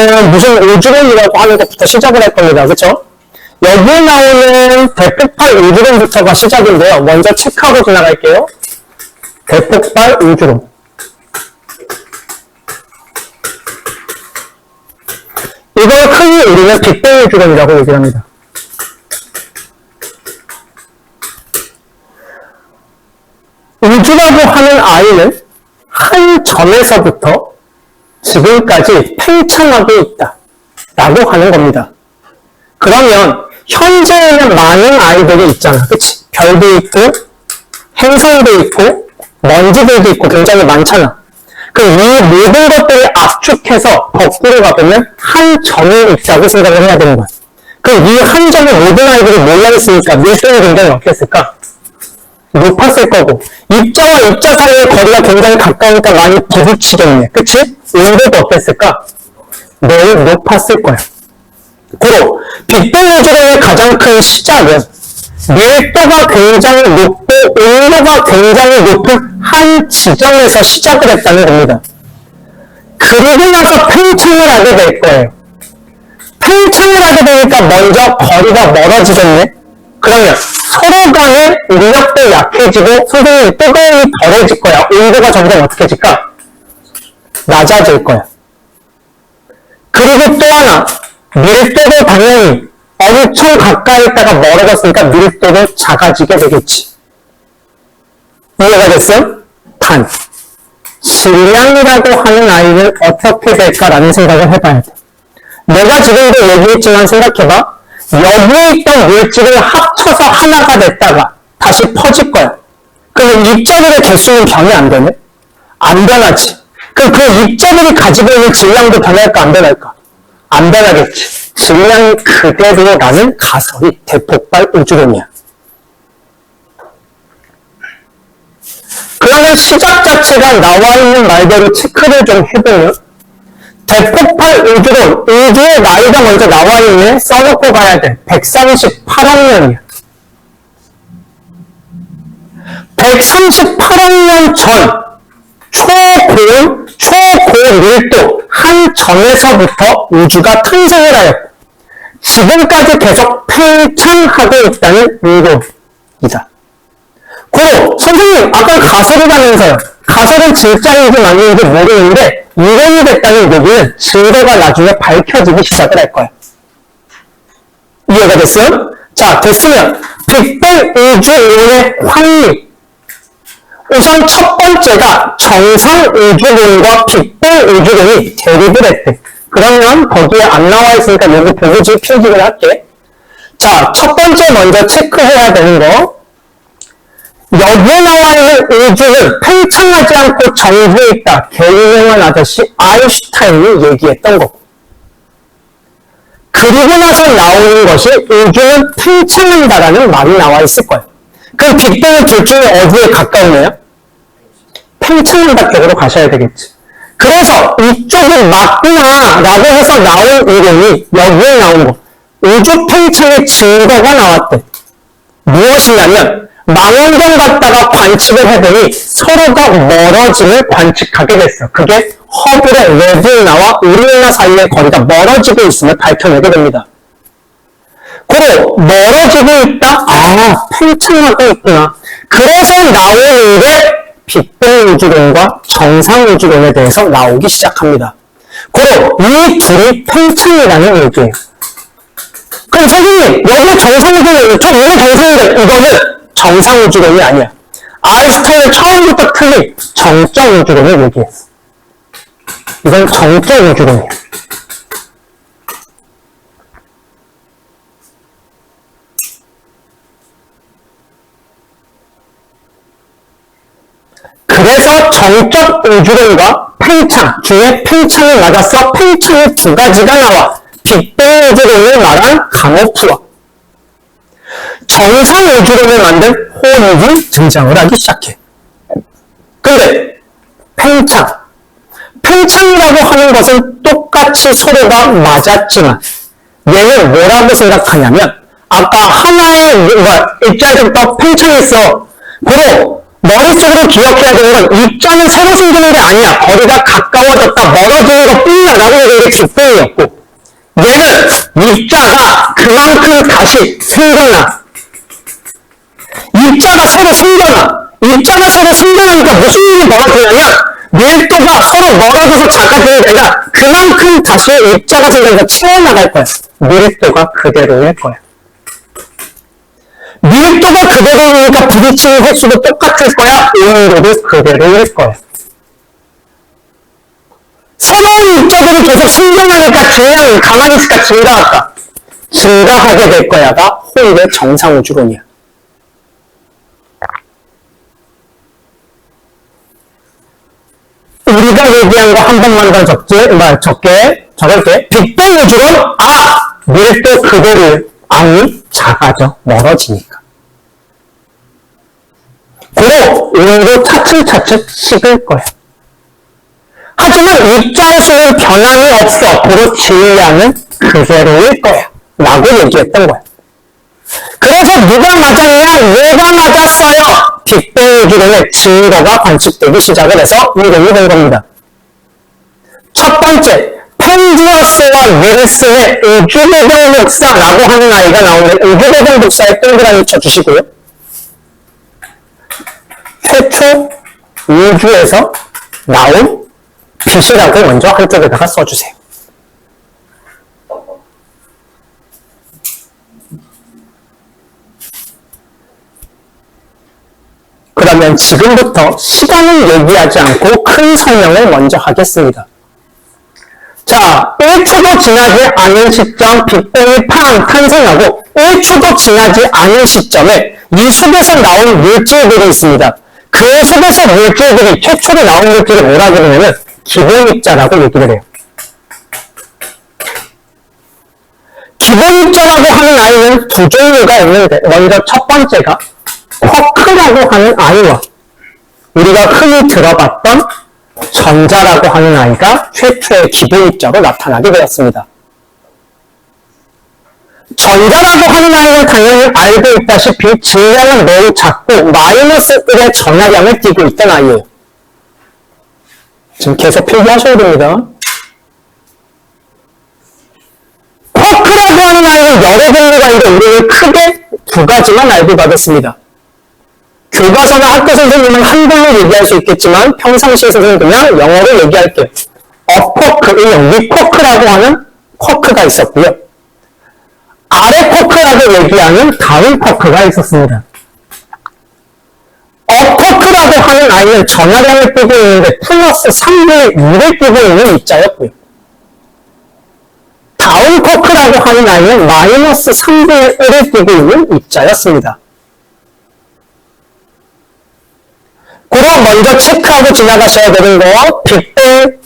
우리는 무슨 우주론이라고 하는 것부터 시작을 할 겁니다. 그쵸? 여기에 나오는 대폭발 우주론부터가 시작인데요. 먼저 체크하고 지나갈게요. 대폭발 우주론. 이걸 흔히 우리는 빅뱅 우주론이라고 얘기를 합니다. 우주라고 하는 아이는 한 점에서부터 지금까지 팽창하고 있다 라고 하는 겁니다. 그러면 현재에는 많은 아이들이 있잖아. 그치? 별도 있고 행성도 있고 먼지들도 있고 굉장히 많잖아. 그럼 이 모든 것들을 압축해서 거꾸로 가보면 한 점이 있다고 생각을 해야 되는 거야. 그럼 이 한 점에 모든 아이들이 몰려있으니까 밀도는 굉장히 어땠을까? 높았을 거고, 입자와 입자 사이의 거리가 굉장히 가까우니까 많이 부딪히겠네. 그치? 온도도 어땠을까? 매우 높았을 거야. 고로 빅뱅 우주론의 가장 큰 시작은 밀도가 굉장히 높고 온도가 굉장히 높은 한 지점에서 시작을 했다는 겁니다. 그리고 나서 팽창을 하게 될 거예요. 팽창을 하게 되니까 먼저 거리가 멀어지겠네. 그러면 서로 간의 인력도 약해지고 선생님이 뜨거움이 덜해질 거야. 온도가 점점 어떻게 해질까? 낮아질 거야. 그리고 또 하나, 밀도도 당연히 엄청 가까이 있다가 멀어졌으니까 밀도도 작아지게 되겠지. 이해가 됐어요? 단, 질량이라고 하는 아이는 어떻게 될까라는 생각을 해봐야 돼. 내가 지금도 얘기했지만 생각해봐. 여기에 있던 물질을 합쳐서 하나가 됐다가 다시 퍼질 거야. 그럼 입자들의 개수는 변이 안 되네? 안 변하지. 그럼 그 입자들이 가지고 있는 질량도 변할까 안 변할까? 안 변하겠지. 질량이 그대로라는 가설이 대폭발 우주론이야. 그러면 시작 자체가 나와 있는 말대로 체크를 좀 해보면 대폭발 우주론, 우주의 나이가 먼저 나와 있네. 써놓고 가야 돼. 138억 년이야. 138억 년 전 초고밀도 한 점에서부터 우주가 탄생을 하였고 지금까지 계속 팽창하고 있다는 의도이다. 고로 선생님 아까 가설이라면서요. 가설은 진짜인지 아닌지 모르는데 이론이 됐다는 얘기는 증거가 나중에 밝혀지기 시작을 할 거야. 이해가 됐어요? 자, 됐으면 빅뱅 우주론의 확립. 우선 첫 번째가 정상 우주론과 빅뱅 우주론이 대립을 했대. 그러면 거기에 안 나와 있으니까 여기 보고지 필기를 할게. 자, 첫 번째 먼저 체크해야 되는 거. 여기에 나와 있는 우주는 팽창하지 않고 정지해 있다. 개유명한 아저씨 아인슈타인이 얘기했던 거고. 그리고 나서 나오는 것이 우주는 팽창한다라는 말이 나와 있을 거예요. 그럼 빅뱅은 둘 중에 어디에 가까우네요? 팽창한다 쪽으로 가셔야 되겠지. 그래서 이쪽이 맞구나 라고 해서 나온 이론이 여기에 나온 거. 우주 팽창의 증거가 나왔대. 무엇이냐면 망원경 갖다가 관측을 해보니 서로가 멀어짐을 관측하게 됐어. 그게 허블의 레비나와 우리나라 사이의 거리가 멀어지고 있음을 밝혀내게 됩니다. 그리고 멀어지고 있다? 아, 팽창하고 있구나. 그래서 나오는 게 빅뱅 우주론과 정상 우주론에 대해서 나오기 시작합니다. 그리고 이 둘이 팽창이라는 얘기예요. 그럼 선생님, 여기 정상 우주론, 저 여기 정상인데 이거는 정상 우주론이 아니야. 아인슈타인은 처음부터 틀린 정적 우주론을 얘기했어. 이건 정적 우주론이야. 그래서 정적 우주론과 팽창 중에 팽창을 맞아서 팽창의 두 가지가 나와. 빅뱅 우주론을 말한 가모프와 정상 우주론을 만든 호흡이 등장을 하기 시작해. 근데 팽창이라고 하는 것은 똑같이 서로가 맞았지만 얘는 뭐라고 생각하냐면 아까 하나의 입자에서부터 팽창했어. 그리고 머릿속으로 기억해야 되는 건 입자는 새로 생기는 게 아니야. 거리가 가까워졌다, 멀어지는 것뿐이야라고 얘기하는 게 빅뱅이었고, 얘는 입자가 그만큼 다시 생겨나. 입자가 새로 생겨나니까 무슨 일이 벌어지냐면 밀도가 서로 멀어져서 작아지는 게 아니라 그만큼 다시 입자가 생겨서 채워나갈 거야. 밀도가 그대로일 거야. 밀도가 그대로니까 부딪히는 횟수도 똑같을 거야. 온도도 그대로일 거야. 새로운 입자들이 계속 생겨나니까 질량이 가만히 있을까 증가할까? 증가하게 될 거야가 호일의 정상우주론이야. 우리가 얘기한 거 한 번만 더 적을게. 빅뱅 우주론, 밀도 그대로, 아니, 작아져, 멀어지니까. 고로, 온도 차츰차츰 식을 거야. 하지만 입자의 수는 변함이 없어. 고로 질량은 그대로일 거야. 라고 얘기했던 거야. 그래서 누가 맞았냐? 얘가 맞았어요. 빅뱅 우주론의 증거가 관측되기 시작을 해서 이름이 된 겁니다. 첫 번째, 펜디어스와 윌슨의 우주배경 복사라고 하는 아이가 나오는데 우주배경 복사에 동그라미 쳐주시고요. 최초 우주에서 나온 빛이라고 먼저 한쪽에다가 써주세요. 그러면 지금부터 시간을 얘기하지 않고 큰 설명을 먼저 하겠습니다. 자, 1초도 지나지 않은 시점 빅뱅이 팡 탄생하고 1초도 지나지 않은 시점에 이 숲에서 나온 물질들이 있습니다. 그 숲에서 물질들이 최초로 나온 물질을 뭐라 그러냐면 기본입자라고 얘기를 해요. 기본입자라고 하는 아이는 두 종류가 있는데 먼저 첫 번째가 쿼크라고 하는 아이와 우리가 흔히 들어봤던 전자라고 하는 아이가 최초의 기본입자로 나타나게 되었습니다. 전자라고 하는 아이는 당연히 알고 있다시피 질량은 매우 작고 마이너스 1의 전하량을 띠고 있던 아이예요. 지금 계속 필기하셔야 됩니다. 쿼크라고 하는 아이는 여러 종류가 있는데 우리는 크게 두 가지만 알고 가겠습니다. 교과서나 학교 선생님은 한글로 얘기할 수 있겠지만 평상시에 선생님 그냥 영어로 얘기할게요. 업쿼크, 위쿼크라고 하는 쿼크가 있었고요. 아래 쿼크라고 얘기하는 다운 쿼크가 있었습니다. 업쿼크라고 하는 아이는 전하량을 띠고 있는데 플러스 3분의 2를 띠고 있는 입자였고요. 다운 쿼크라고 하는 아이는 마이너스 3분의 1을 띠고 있는 입자였습니다. 그럼 먼저 체크하고 지나가셔야 되는 거, 빅뱅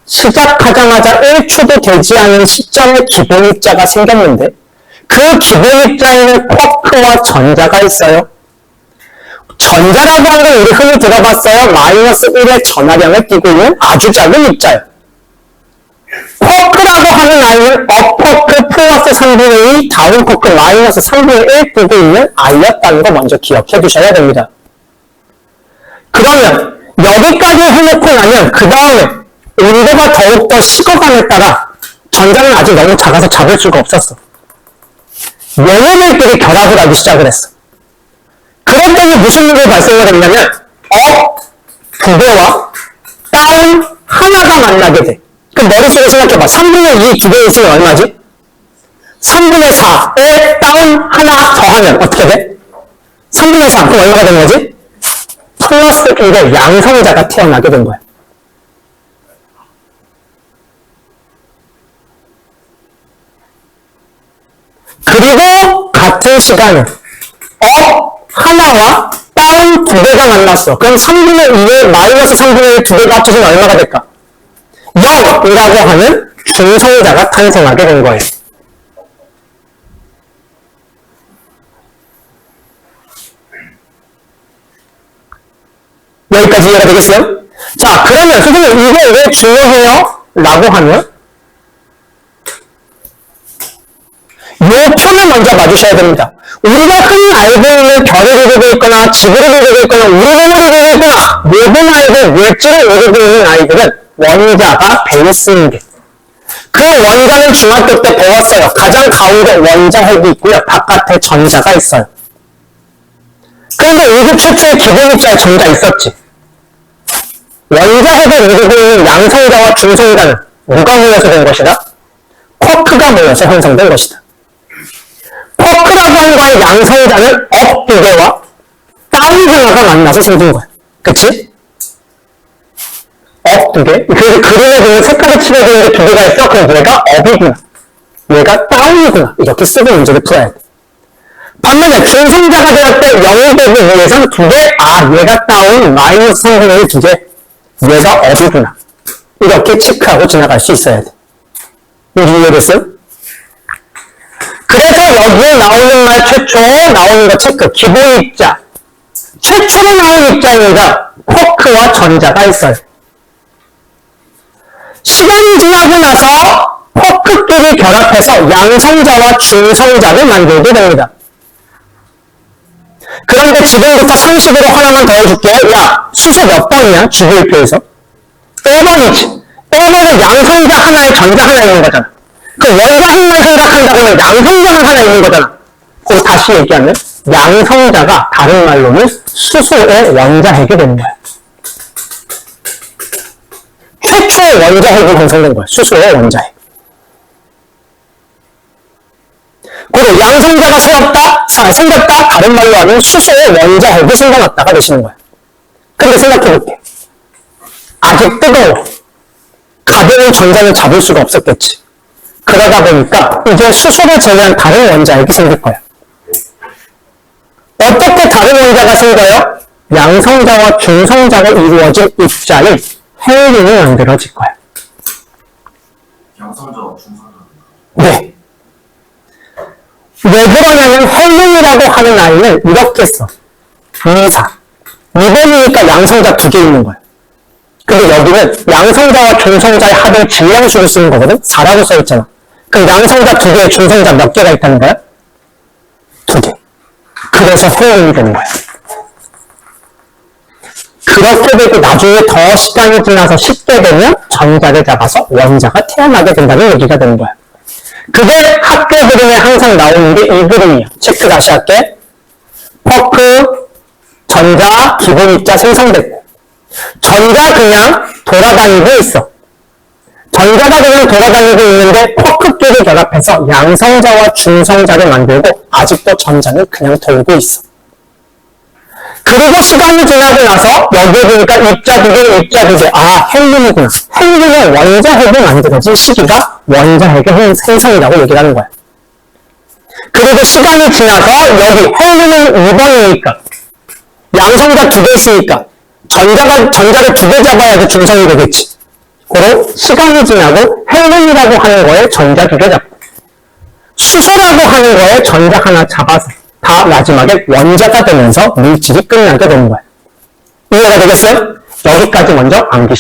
시작하자마자 1초도 되지 않은 시점에 기본입자가 생겼는데 그 기본입자에는 쿼크와 전자가 있어요. 전자라고 하는 건 우리 흔히 들어봤어요. 마이너스 1의 전하량을 띠고 있는 아주 작은 입자예요. 쿼크라고 하는 아이는 업쿼크 플러스 3분의 2, 다운쿼크 마이너스 3분의 1 띠고 있는 아이였다는 거 먼저 기억해 두셔야 됩니다. 그러면 여기까지 해놓고 나면 그 다음에 온도가 더욱더 식어감에 따라 전자는 아직 너무 작아서 잡을 수가 없었어. 얘네들끼리 결합을 하기 시작을 했어. 그랬더니 무슨 일이 발생을 했냐면 두 개와 다운 하나가 만나게 돼. 그럼 머릿속에 생각해봐. 3분의 2 두 개 있으면 얼마지? 3분의 4에 다운 하나 더하면 어떻게 돼? 3분의 4 그럼 얼마가 되는 거지? 플러스 1의 양성자가 태어나게 된 거야. 그리고 같은 시간에 하나와 다운 두 개가 만났어. 그럼 3분의 2에 마이너스 3분의 1 두 개가 합쳐지면 얼마가 될까? 0이라고 하는 중성자가 탄생하게 된 거예요. 여기까지 이해가 되겠어요? 자, 그러면 선생님 이게 왜 중요해요? 라고 하면 요 표를 먼저 봐주셔야 됩니다. 우리가 흔히 알고 있는 별을 이루고 있거나 지구를 이루고 있거나 우리를 이루고 있거나 모든 아이들, 물질을 이루고 있는 아이들은 원자가 베이스인 게. 그 원자는 중학교 때 배웠어요. 가장 가운데 원자핵이 있고요. 바깥에 전자가 있어요. 그런데 우주 최초의 기본입자에 전자 있었지. 원자핵을 이루고 있는 양성자와 중성자는 누가 모여서 된 것이다? 쿼크가 모여서 형성된 것이다. 쿼크라고 하는 거의 양성자는 업 두 개와 다운 하나가 만나서 생긴 거야. 그치? 업 두 개? 그 그림에 보면 색깔이 칠해지는 게 두 개가 있어. 그럼 얘가 업이구나. 얘가 다운이구나. 이렇게 쓰고 문제를 풀어야 돼. 반면에 중성자가 되었을 때 0이 되기 위해서는 두 개, 얘가 다운, 마이너스 성분이 두 개, 얘가 업이구나. 이렇게 체크하고 지나갈 수 있어야 돼. 이해됐어요? 그래서 여기에 나오는 말 최초 나오는 거 체크. 기본 입자. 최초로 나온 입자입니다. 쿼크와 전자가 있어요. 시간이 지나고 나서 쿼크끼리 결합해서 양성자와 중성자를 만들게 됩니다. 그런데 지금부터 상식으로 하나만 더 해줄게. 야, 수소 몇 번이야? 주기율표에서? 1번이지. 1번은 양성자 하나에 전자 하나 있는 거잖아. 그 원자핵만 생각한다고는 양성자는 하나 있는 거잖아. 그리고 다시 얘기하면 양성자가 다른 말로는 수소의 원자핵이 되는 거야. 최초의 원자핵이 형성된 거야. 수소의 원자핵. 그리고 양성자가 생겼다. 다른 말로 하면 수소의 원자핵이 생겨났다가 되시는 거야. 근데 생각해볼게. 아직 뜨거워. 가벼운 전자는 잡을 수가 없었겠지. 그러다 보니까 이제 수소를 제외한 다른 원자핵이 생길 거야. 어떻게 다른 원자가 생겨요? 양성자와 중성자가 이루어진 입자인 헬륨이 만들어질 거야. 양성자와 중성자. 네. 왜 그러냐면 헬륨이라고 하는 아이는 이렇게 써. 2, 4. 2번이니까 양성자 두 개 있는 거야. 근데 여기는 양성자와 중성자의 합을 질량수로 쓰는 거거든? 4라고 써있잖아. 그럼 양성자 두 개에 중성자 몇 개가 있다는 거야? 2개. 그래서 헬륨이 되는 거야. 그렇게 되고 나중에 더 시간이 지나서 쉽게 되면 전자를 잡아서 원자가 태어나게 된다는 얘기가 되는 거야. 그게 학교 그림에 항상 나오는 게 이 그림이야. 체크 다시 할게. 쿼크, 전자, 기본 입자 생성됐고 전자 그냥 돌아다니고 있어. 전자가 그냥 돌아다니고 있는데 쿼크끼리 결합해서 양성자와 중성자를 만들고 아직도 전자는 그냥 돌고 있어. 그리고 시간이 지나고 나서 여기 보니까 입자 두 개, 헬륨이구나. 헬륨의 원자핵이 만들어진 시기가 원자핵의 생성이라고 얘기를 하는 거야. 그리고 시간이 지나서 여기 헬륨은 2번이니까 양성자 두 개 있으니까 전자를 두 개 잡아야지 중성이 되겠지. 그리고 시간이 지나고 헬륨이라고 하는 거에 전자 두 개 잡고 수소라고 하는 거에 전자 하나 잡아서 다 마지막에 원자가 되면서 물질이 끝나게 되는 거야. 이해가 되겠어요? 여기까지 먼저 암기시